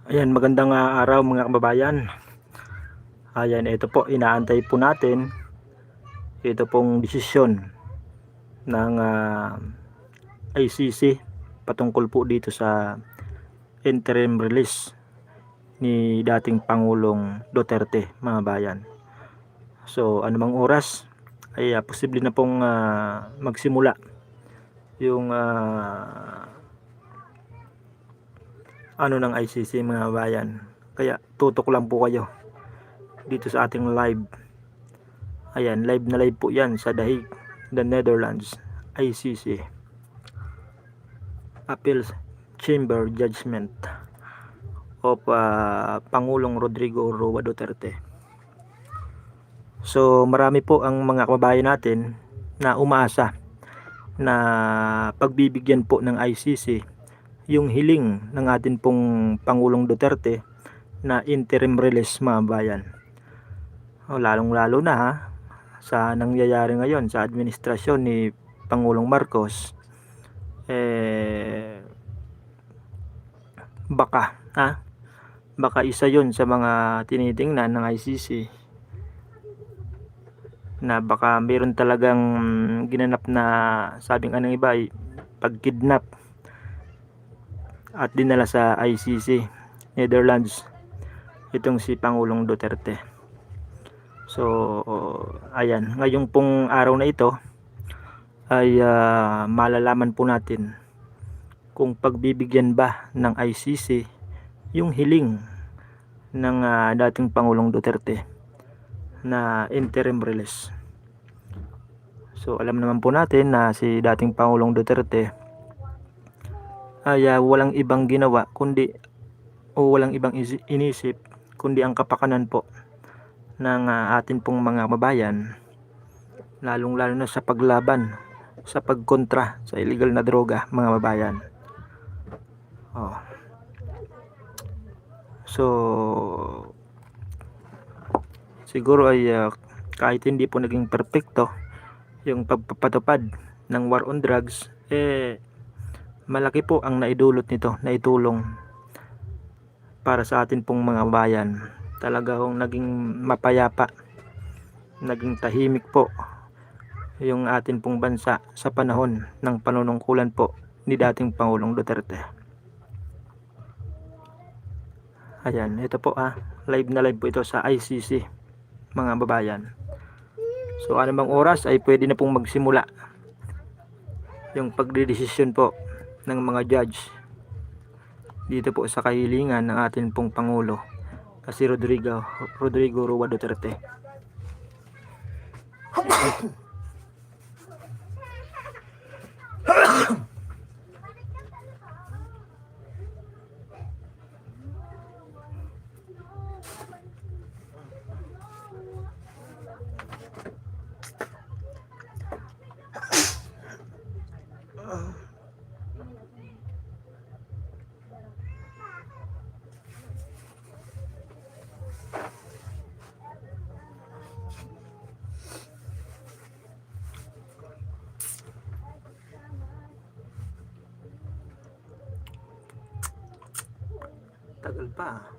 Ayan, magandang araw mga kababayan. Ayan, ito po, inaantay po natin ito pong desisyon ng ICC patungkol po dito sa interim release ni dating Pangulong Duterte, mga bayan. So anumang oras ay posible na pong magsimula yung ng ICC, mga bayan. Kaya tutok lang po kayo dito sa ating live. Ayan, live na live po yan sa The Hague, the Netherlands, ICC Appeals Chamber Judgment of Pangulong Rodrigo Roa Duterte. So marami po ang mga kababayan natin na umaasa na pagbibigyan po ng ICC yung hiling ng atin pong Pangulong Duterte na interim release, mga bayan. Lalong lalo na sa nangyayari ngayon sa administrasyon ni Pangulong Marcos, baka isa yon sa mga tinitingnan ng ICC na baka mayroon talagang ginanap na, sabing anong iba ay pagkidnap at dinala sa ICC Netherlands itong si Pangulong Duterte. So ayan, ngayong pong araw na ito ay malalaman po natin kung pagbibigyan ba ng ICC yung hiling ng dating Pangulong Duterte na interim release. So alam naman po natin na si dating Pangulong Duterte ay walang ibang ginawa kundi walang ibang inisip kundi ang kapakanan po ng atin pong mga kababayan, lalong lalo na sa paglaban, sa pagkontra sa illegal na droga, mga kababayan. So siguro ay kahit hindi po naging perpekto yung pagpapatupad ng war on drugs, malaki po ang naidulot nito, naitulong para sa atin pong mga bayan. Talagang naging mapayapa, naging tahimik po yung atin pong bansa sa panahon ng panunungkulan po ni dating Pangulong Duterte. Ayan, ito po live na live po ito sa ICC, mga babayan. So anumang oras ay pwede na pong magsimula yung pagdedesisyon po ng mga judge dito po sa kahilingan ng atin pong Pangulo, si Rodrigo Roa Duterte. Tagal pa.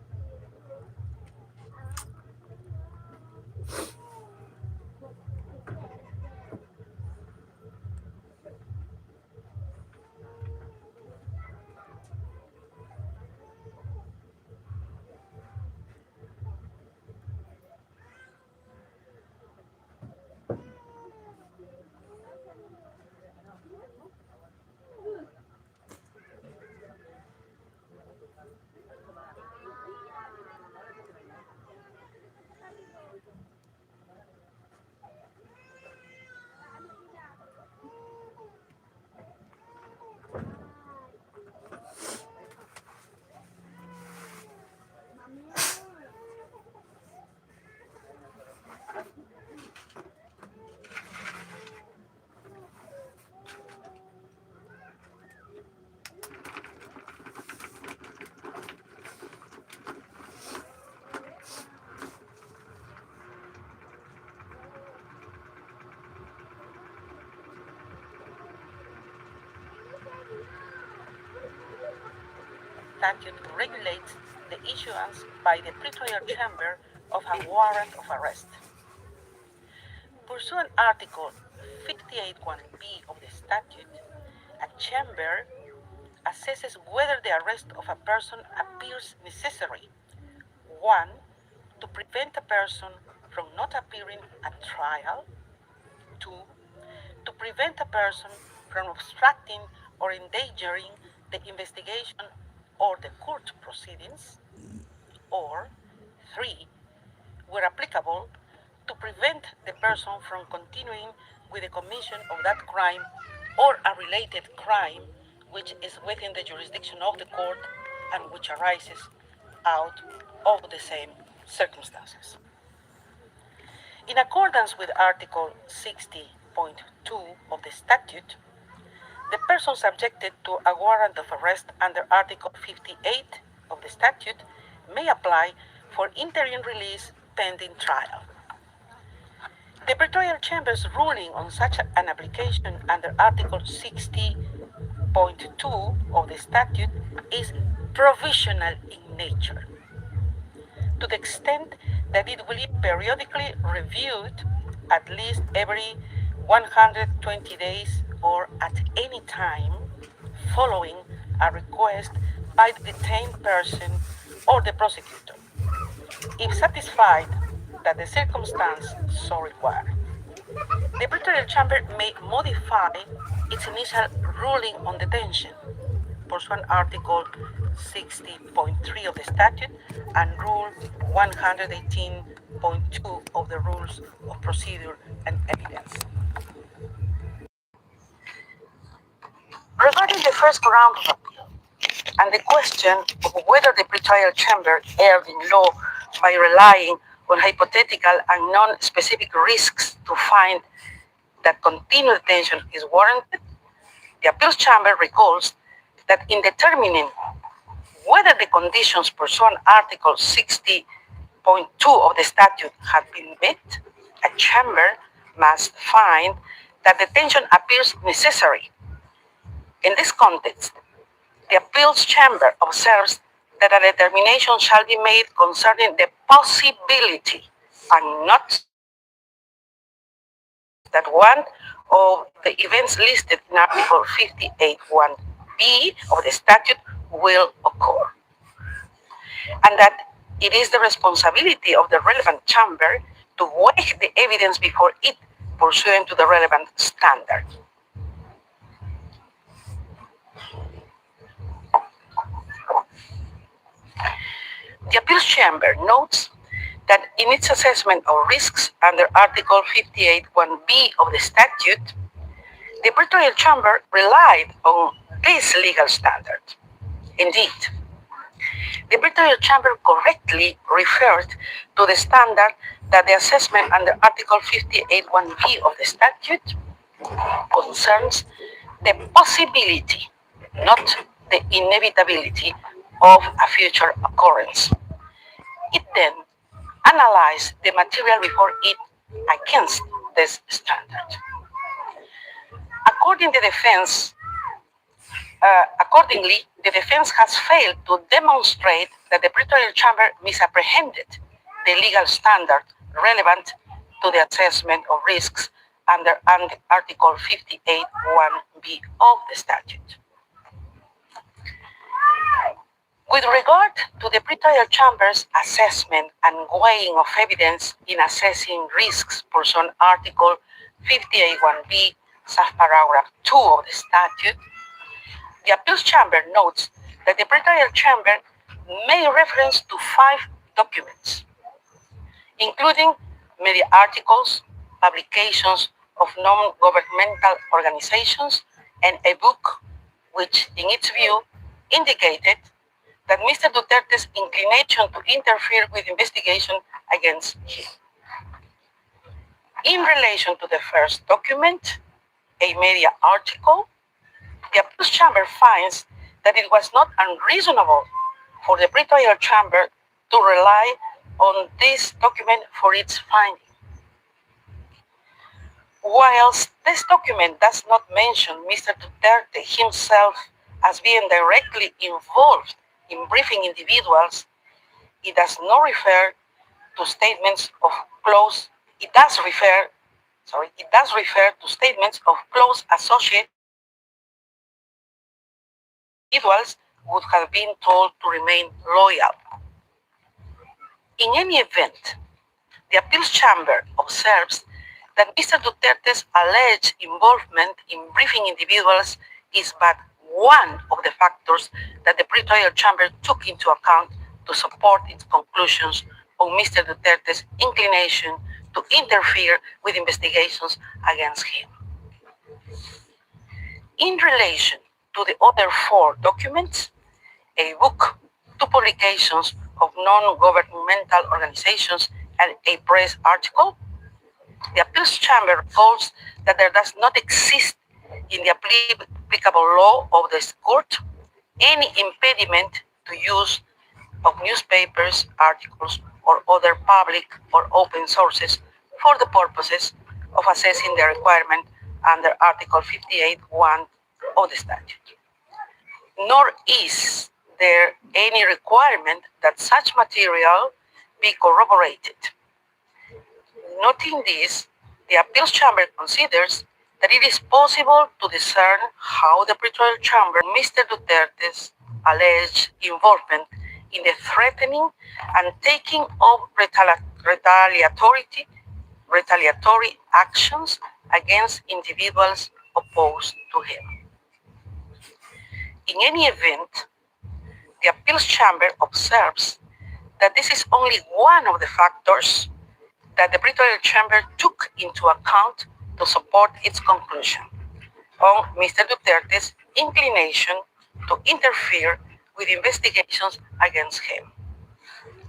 statute regulates the issuance by the Prrd chamber of a warrant of arrest. Pursuant Article 58(1)b of the statute, a chamber assesses whether the arrest of a person appears necessary. 1. To prevent a person from not appearing at trial. 2. To prevent a person from obstructing or endangering the investigation or the court proceedings. Or 3. Where applicable, to prevent the person from continuing with the commission of that crime or a related crime which is within the jurisdiction of the court and which arises out of the same circumstances. In accordance with Article 60.2 of the statute, the person subjected to a warrant of arrest under Article 58 of the statute may apply for interim release pending trial. The Prrd Chamber's ruling on such an application under Article 60.2 of the statute is provisional in nature, to the extent that it will be periodically reviewed at least every 120 days or at any time following a request by the detained person or the prosecutor, if satisfied that the circumstance so requires. The Prrd Chamber may modify its initial ruling on detention, pursuant Article 60.3 of the statute and Rule 118.2 of the Rules of Procedure and Evidence. Regarding the first ground of appeal and the question of whether the Prrd Chamber erred in law by relying on hypothetical and non-specific risks to find that continued detention is warranted, the Appeals Chamber recalls that in determining whether the conditions pursuant Article 60.2 of the statute have been met, a chamber must find that detention appears necessary. In this context, the Appeals Chamber observes that a determination shall be made concerning the possibility and not that one of the events listed in Article 58(1)b of the statute will occur, and that it is the responsibility of the relevant chamber to weigh the evidence before it pursuant to the relevant standard. The Appeals Chamber notes that in its assessment of risks under Article 58(1)b of the statute, the Prrd Chamber relied on this legal standard. Indeed, the Prrd Chamber correctly referred to the standard that the assessment under Article 58(1)b of the statute concerns the possibility, not the inevitability, of a future occurrence. It then analyzed the material before it against this standard. Accordingly, the defense has failed to demonstrate that the Prrd Chamber misapprehended the legal standard relevant to the assessment of risks under Article 58(1)b of the statute. With regard to the Prrd Chamber's assessment and weighing of evidence in assessing risks pursuant Article 58(1)b, subparagraph 2 of the statute, the Appeals Chamber notes that the Prrd Chamber made reference to 5 documents, including media articles, publications of non-governmental organizations, and a book which, in its view, indicated that Mr. Duterte's inclination to interfere with investigation against him. In relation to the first document, a media article, the Appeals Chamber finds that it was not unreasonable for the Prrd Chamber to rely on this document for its finding. Whilst this document does not mention Mr. Duterte himself as being directly involved in briefing individuals, it does not refer to statements of close, it does refer to statements of close associates individuals would have been told to remain loyal. In any event, the appeals chamber observes that Mr. Duterte's alleged involvement in briefing individuals is but one of the factors that the pretrial chamber took into account to support its conclusions on Mr. Duterte's inclination to interfere with investigations against him. In relation to the other four documents, a book, two publications of non-governmental organizations, and a press article, the appeals chamber holds that there does not exist in the applicable law of the court any impediment to use of newspapers, articles, or other public or open sources for the purposes of assessing the requirement under Article 58(1) of the statute. Nor is there any requirement that such material be corroborated. Noting this, the appeals chamber considers that it is possible to discern how the pretrial chamber Mr. Duterte's alleged involvement in the threatening and taking of retaliatory actions against individuals opposed to him. In any event, the appeals chamber observes that this is only one of the factors that the pretrial chamber took into account to support its conclusion on Mr. Duterte's inclination to interfere with investigations against him,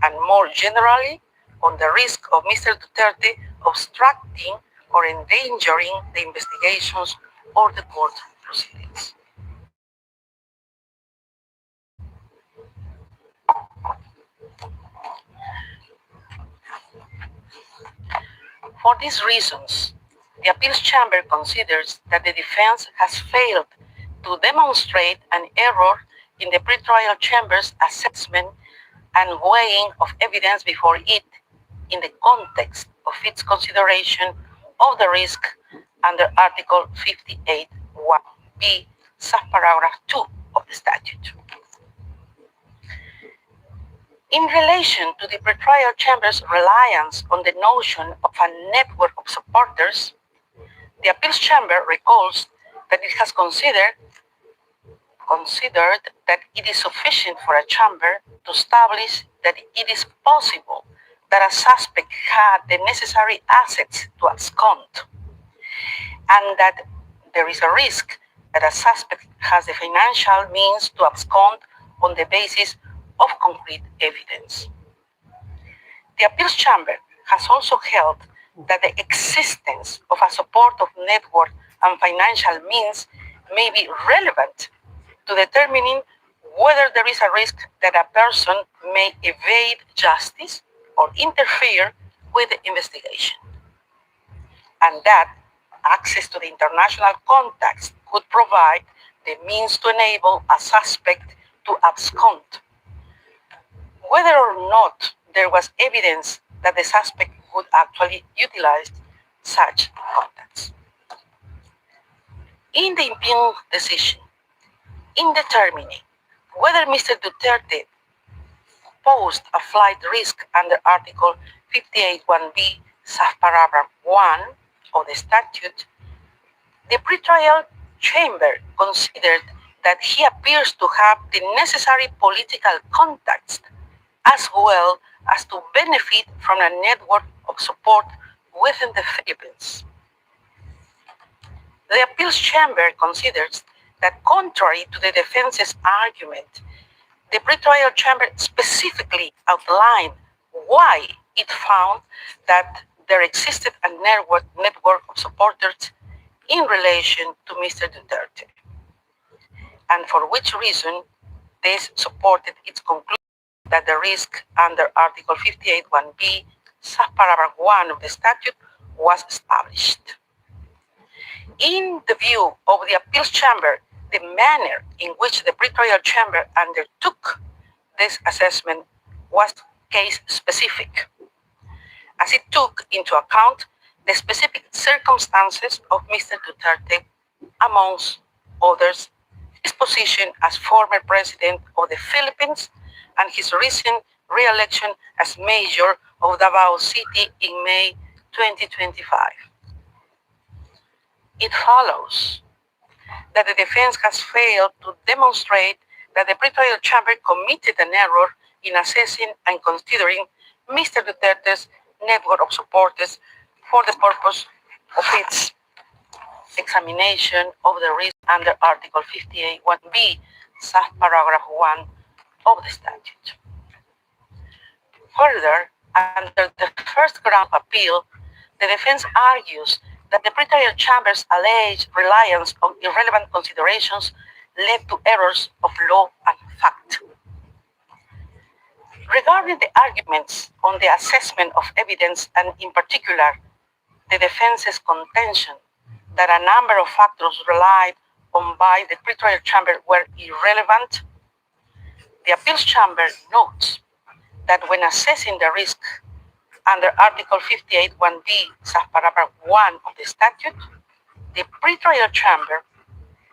and more generally on the risk of Mr. Duterte obstructing or endangering the investigations or the court proceedings. For these reasons, the appeals chamber considers that the defense has failed to demonstrate an error in the pretrial chamber's assessment and weighing of evidence before it in the context of its consideration of the risk under Article 58(1)(b), subparagraph 2 of the statute. In relation to the pretrial chamber's reliance on the notion of a network of supporters, the appeals chamber recalls that it has considered that it is sufficient for a chamber to establish that it is possible that a suspect had the necessary assets to abscond, and that there is a risk that a suspect has the financial means to abscond on the basis of concrete evidence. The appeals chamber has also held that the existence of a supportive network and financial means may be relevant to determining whether there is a risk that a person may evade justice or interfere with the investigation, and that access to the international contacts could provide the means to enable a suspect to abscond, whether or not there was evidence that the suspect would actually utilize such contacts. In the impugned decision, in determining whether Mr. Duterte posed a flight risk under Article 58(1)(b), subparagraph 1 of the statute, the pretrial chamber considered that he appears to have the necessary political contacts as well as to benefit from a network of support within the Philippines. The appeals chamber considers that contrary to the defense's argument, the pretrial chamber specifically outlined why it found that there existed a network of supporters in relation to Mr. Duterte, and for which reason this supported its conclusion that the risk under Article 58(1)(b), subparagraph 1 of the statute was established. In the view of the appeals chamber, the manner in which the pretrial chamber undertook this assessment was case-specific, as it took into account the specific circumstances of Mr. Duterte, amongst others, his position as former president of the Philippines and his recent re-election as mayor of Davao City in May 2025. It follows that the defense has failed to demonstrate that the Prrd chamber committed an error in assessing and considering Mr. Duterte's network of supporters for the purpose of its examination of the risk under Article 58(1)(b), subparagraph 1 of the statute. Further, under the first ground of appeal, the defense argues that the Prrd chamber's alleged reliance on irrelevant considerations led to errors of law and fact. Regarding the arguments on the assessment of evidence, and in particular the defense's contention that a number of factors relied on by the Prrd chamber were irrelevant, the appeals chamber notes that when assessing the risk under Article 58(1)(b), subparagraph 1 of the statute, the Prrd chamber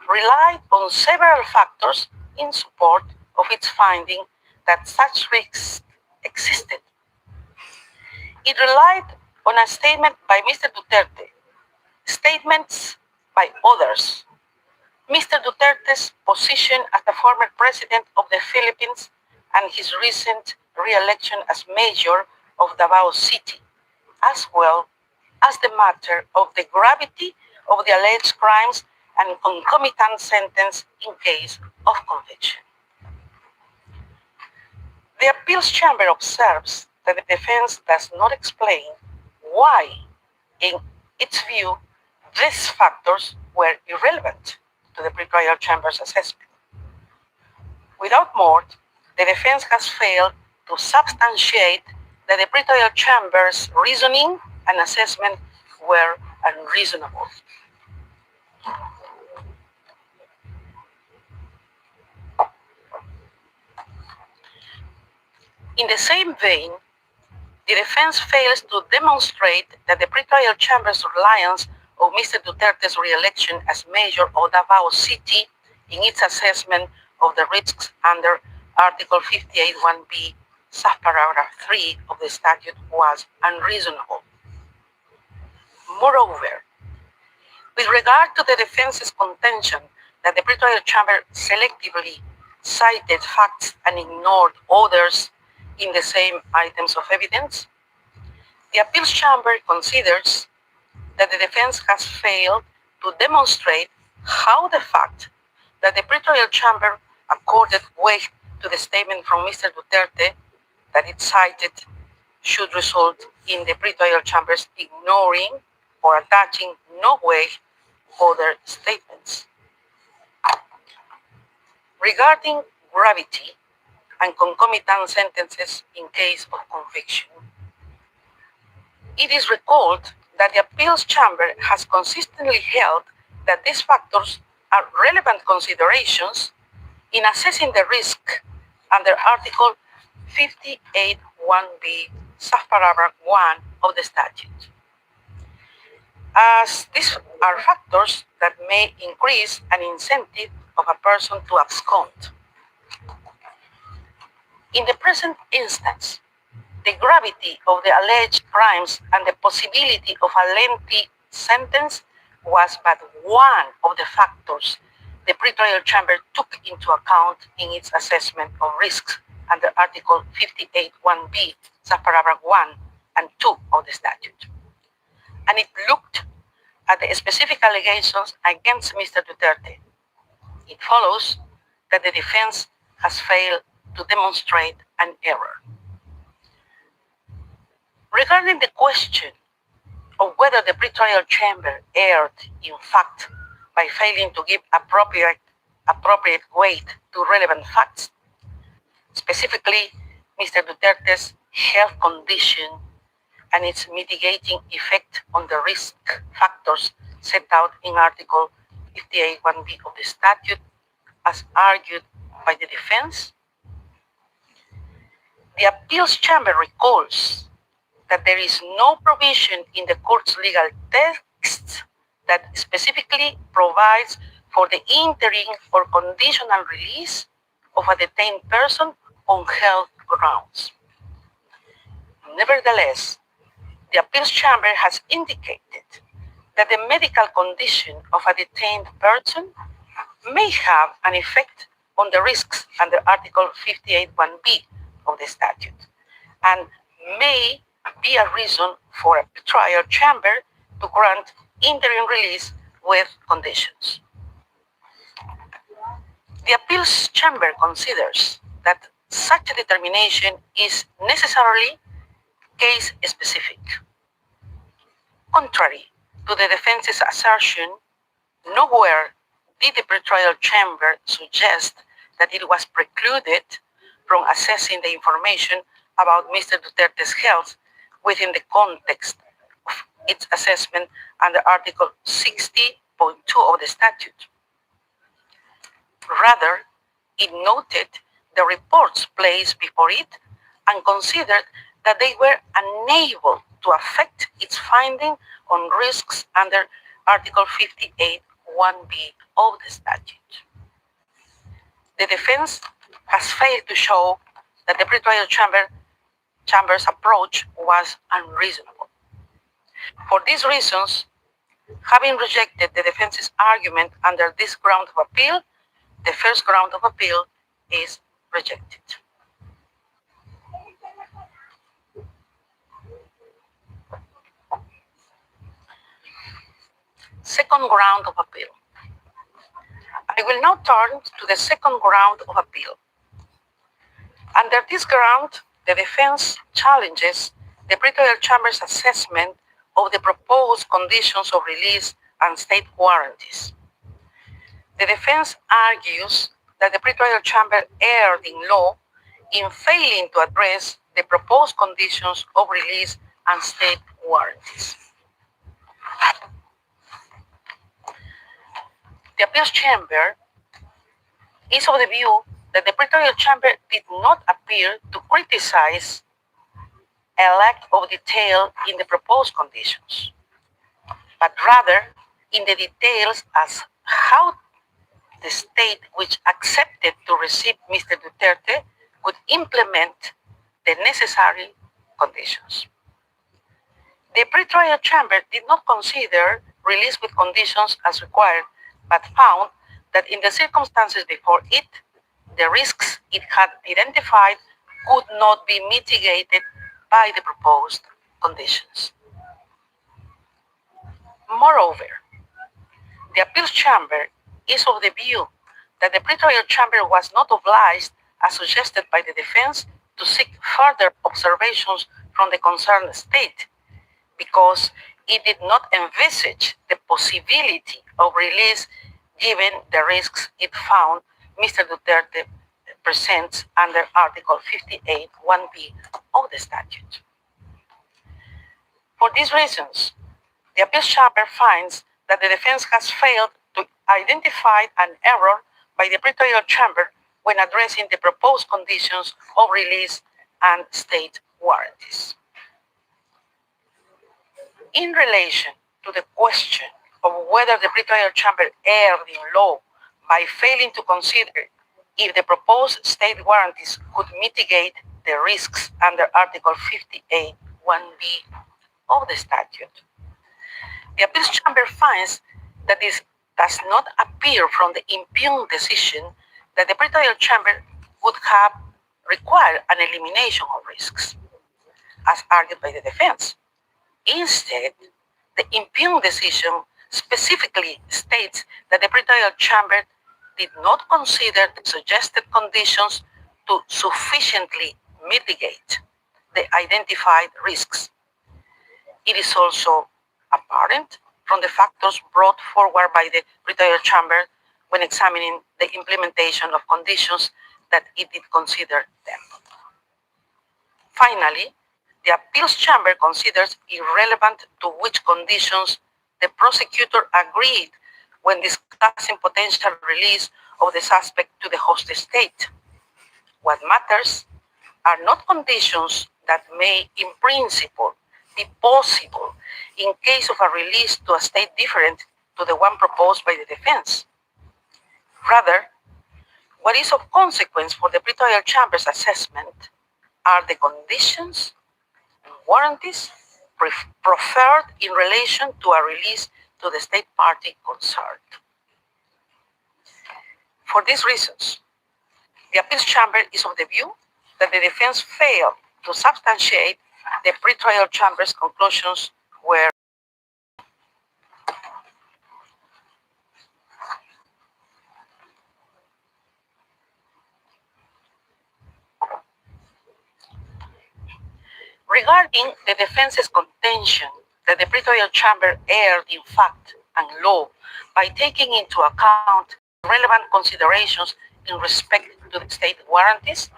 relied on several factors in support of its finding that such risks existed. It relied on a statement by Mr. Duterte, statements by others, Mr. Duterte's position as the former president of the Philippines and his recent re-election as mayor of Davao City, as well as the matter of the gravity of the alleged crimes and concomitant sentence in case of conviction. The appeals chamber observes that the defense does not explain why, in its view, these factors were irrelevant to the Prrd chamber's assessment. Without more, the defense has failed to substantiate that the Prrd chamber's reasoning and assessment were unreasonable. In the same vein, the defense fails to demonstrate that the Prrd chamber's reliance on Mr. Duterte's re-election as mayor of Davao City in its assessment of the risks under Article 58(1)(b), subparagraph 3 of the statute was unreasonable. Moreover, with regard to the defense's contention that the Prrd chamber selectively cited facts and ignored others in the same items of evidence, the appeals chamber considers that the defense has failed to demonstrate how the fact that the Prrd chamber accorded weight to the statement from Mr. Duterte that it cited should result in the Prrd chamber's ignoring or attaching no weight other statements. Regarding gravity and concomitant sentences in case of conviction, it is recalled that the appeals chamber has consistently held that these factors are relevant considerations in assessing the risk under Article 58(1)(b), subparagraph 1 of the statute, as these are factors that may increase an incentive of a person to abscond. In the present instance, the gravity of the alleged crimes and the possibility of a lengthy sentence was but one of the factors the Prrd chamber took into account in its assessment of risks under Article 58(1)(b), subparagraph 1 and 2 of the statute. And it looked at the specific allegations against Mr. Duterte. It follows that the defense has failed to demonstrate an error. Regarding the question of whether the Prrd chamber erred in fact by failing to give appropriate weight to relevant facts, specifically Mr. Duterte's health condition and its mitigating effect on the risk factors set out in Article 58(1)(b) of the statute, as argued by the defense, The appeals chamber recalls that there is no provision in the court's legal text that specifically provides for the interim or conditional release of a detained person on health grounds. Nevertheless, the appeals chamber has indicated that the medical condition of a detained person may have an effect on the risks under Article 58(1)(b) of the statute and may be a reason for a trial chamber to grant interim release with conditions. The appeals chamber considers that such a determination is necessarily case specific. Contrary to the defense's assertion, nowhere did the pretrial chamber suggest that it was precluded from assessing the information about Mr. Duterte's health within the context of its assessment under Article 60.2 of the statute. Rather, it noted the reports placed before it and considered that they were unable to affect its finding on risks under Article 58(1)(b) of the statute. The defense has failed to show that the pretrial chamber's approach was unreasonable. For these reasons, having rejected the defense's argument under this ground of appeal, the first ground of appeal is rejected. Second ground of appeal. I will now turn to the second ground of appeal. Under this ground, the defense challenges the pretrial chamber's assessment of the proposed conditions of release and state warranties. The defense argues that the pretrial chamber erred in law in failing to address the proposed conditions of release and state warranties. The appeals chamber is of the view that the pretrial chamber did not appear to criticize a lack of detail in the proposed conditions, but rather in the details as how the state which accepted to receive Mr. Duterte could implement the necessary conditions. The pretrial chamber did not consider release with conditions as required, but found that in the circumstances before it, the risks it had identified could not be mitigated by the proposed conditions. Moreover, the appeals chamber is of the view that the pretrial chamber was not obliged, as suggested by the defense, to seek further observations from the concerned state, because it did not envisage the possibility of release given the risks it found Mr. Duterte presents under Article 58(1)(b) of the statute. For these reasons, the appeals chamber finds that the defense has failed to identify an error by the pretrial chamber when addressing the proposed conditions of release and state warranties. In relation to the question of whether the pretrial chamber erred in law by failing to consider if the proposed state warranties could mitigate the risks under Article 58(1)(b) of the statute, the appeals chamber finds that this does not appear from the impugned decision that the pretrial chamber would have required an elimination of risks, as argued by the defense. Instead, the impugned decision specifically states that the pretrial chamber did not consider the suggested conditions to sufficiently mitigate the identified risks. It is also apparent from the factors brought forward by the pretrial chamber when examining the implementation of conditions that it did consider them. Finally, the appeals chamber considers irrelevant to which conditions the prosecutor agreed when discussing potential release of the suspect to the host state. What matters, are not conditions that may, in principle, be possible in case of a release to a state different to the one proposed by the defense. Rather, what is of consequence for the pretrial chamber's assessment are the conditions and warranties proffered in relation to a release to the state party concerned. For these reasons, the appeals chamber is of the view that the defense failed to substantiate the pretrial chamber's conclusions were regarding the defense's contention that the pretrial chamber erred in fact and law by taking into account relevant considerations in respect to the state warranties,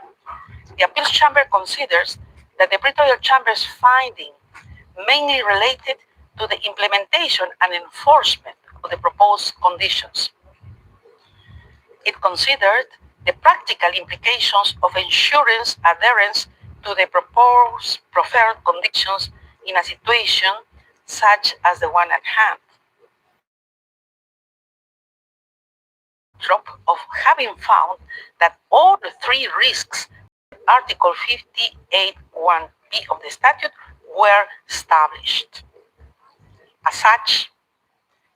the appeals chamber considers that the pretrial chamber's finding mainly related to the implementation and enforcement of the proposed conditions. It considered the practical implications of ensuring adherence to the proposed preferred conditions in a situation such as the one at hand. Of having found that all the three risks Article 58(1)b of the statute were established. As such,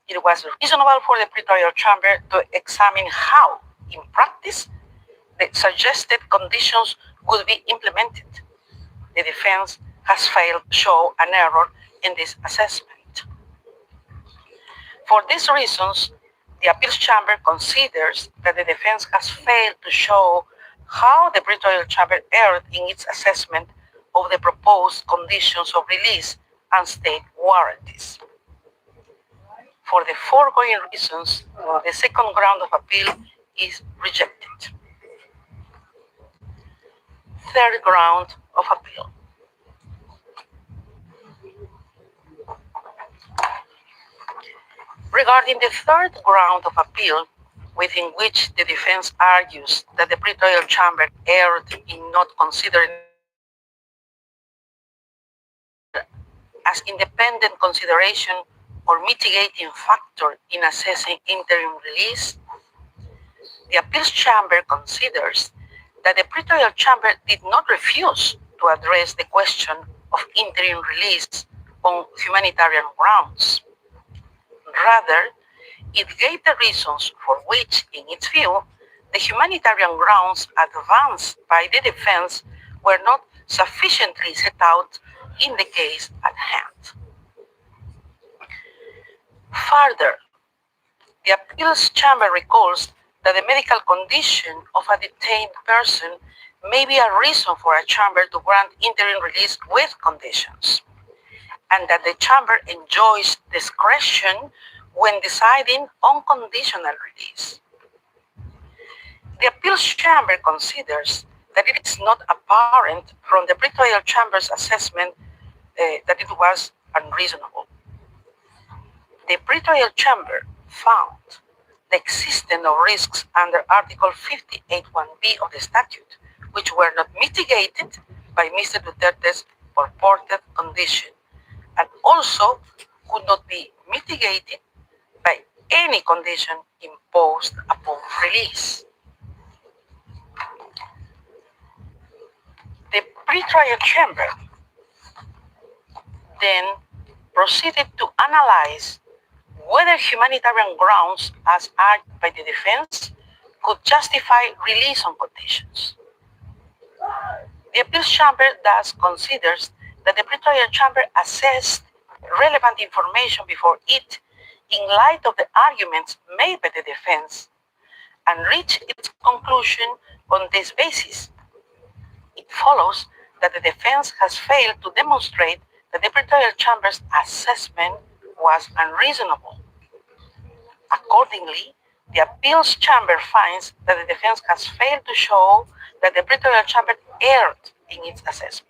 it was reasonable for the pretrial chamber to examine how, in practice, the suggested conditions would be implemented. The defense has failed to show an error in this assessment. For these reasons, the appeals chamber considers that the defense has failed to show how the pretrial chamber erred in its assessment of the proposed conditions of release and state warranties. For the foregoing reasons, the second ground of appeal is rejected. Third ground of appeal. Regarding the third ground of appeal, within which the defense argues that the pretrial chamber erred in not considering as independent consideration or mitigating factor in assessing interim release, the appeals chamber considers that the pretrial chamber did not refuse to address the question of interim release on humanitarian grounds. Rather, it gave the reasons for which, in its view, the humanitarian grounds advanced by the defense were not sufficiently set out in the case at hand. Further, the appeals chamber recalls that the medical condition of a detained person may be a reason for a chamber to grant interim release with conditions, and that the chamber enjoys discretion when deciding on conditional release. The appeals chamber considers that it is not apparent from the pretrial chamber's assessment that it was unreasonable. The pretrial chamber found the existence of risks under Article 58(1)b of the statute, which were not mitigated by Mr. Duterte's purported condition, and also could not be mitigated by any condition imposed upon release. The pretrial chamber then proceeded to analyze whether humanitarian grounds, as argued by the defense, could justify release on conditions. The appeals chamber thus considers that the pretrial chamber assessed relevant information before it in light of the arguments made by the defense and reached its conclusion on this basis. It follows that the defense has failed to demonstrate that the pretrial chamber's assessment was unreasonable. Accordingly, the appeals chamber finds that the defense has failed to show that the pretrial chamber erred in its assessment.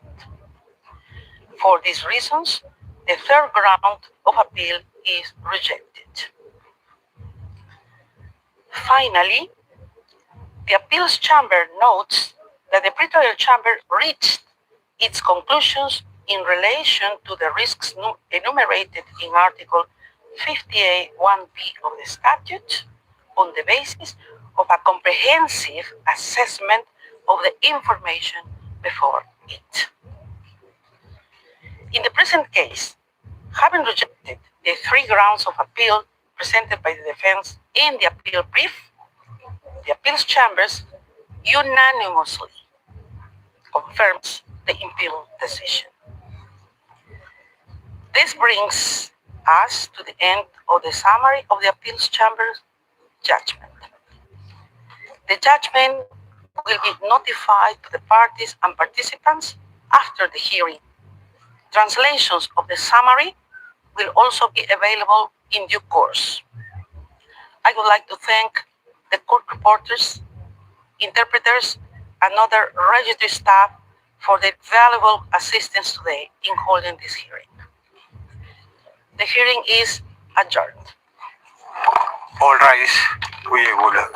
For these reasons, the third ground of appeal is rejected. Finally, the appeals chamber notes that the pre-trial chamber reached its conclusions in relation to the risks enumerated in Article 58(1)b of the statute on the basis of a comprehensive assessment of the information before it. In the present case, having rejected the three grounds of appeal presented by the defense in the appeal brief, the appeals chambers unanimously confirms the appeal decision. This brings us to the end of the summary of the appeals chamber's judgment. The judgment will be notified to the parties and participants after the hearing. Translations of the summary will also be available in due course. I would like to thank the court reporters, interpreters, and other registry staff for their valuable assistance today in holding this hearing. The hearing is adjourned. All rise. Uyegula.